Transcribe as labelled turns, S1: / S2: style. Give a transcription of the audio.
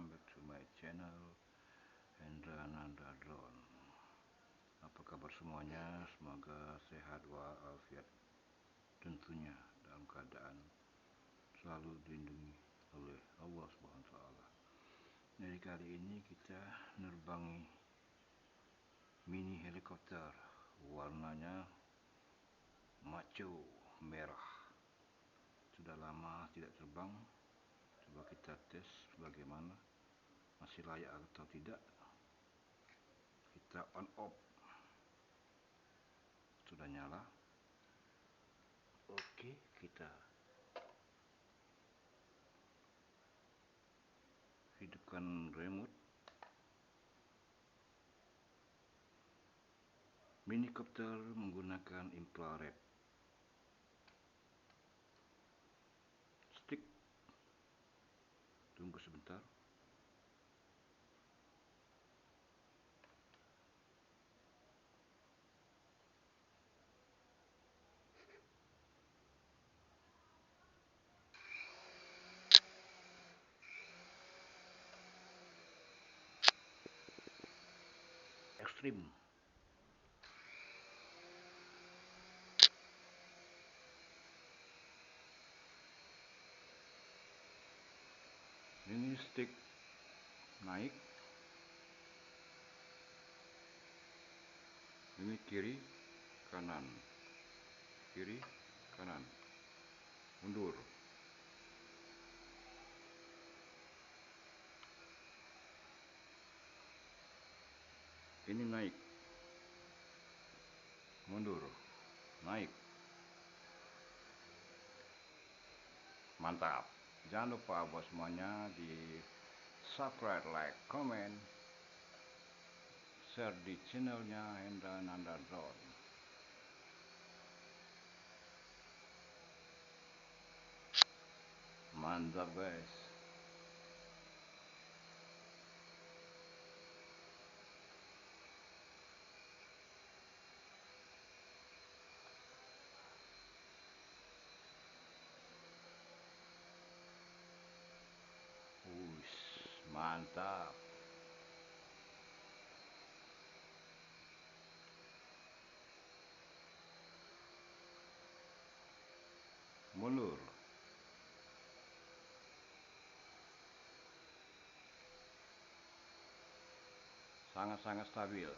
S1: welcome back to my channel Hendra Nanda Drone. Apa kabar semuanya? Semoga sehat walafiat, tentunya dalam keadaan selalu dilindungi oleh Allah Subhanahu wa Ta'ala. Jadi kali ini kita nerbangi mini helikopter, warnanya maco merah. Sudah lama tidak terbang. Coba kita tes bagaimana, masih layak atau tidak. Kita on off, sudah nyala. Oke, kita hidupkan remote. Minicopter menggunakan infrared stick. Tunggu sebentar. Ekstrim. Ini stick naik, ini kiri kanan, kiri kanan, mundur. Ini naik, mundur, naik. Mantap. Jangan lupa buat semuanya di subscribe, like, comment, share di channelnya Hendra Nanda Drone. Mantap guys. Mantap. Mundur. Sangat-sangat stabil.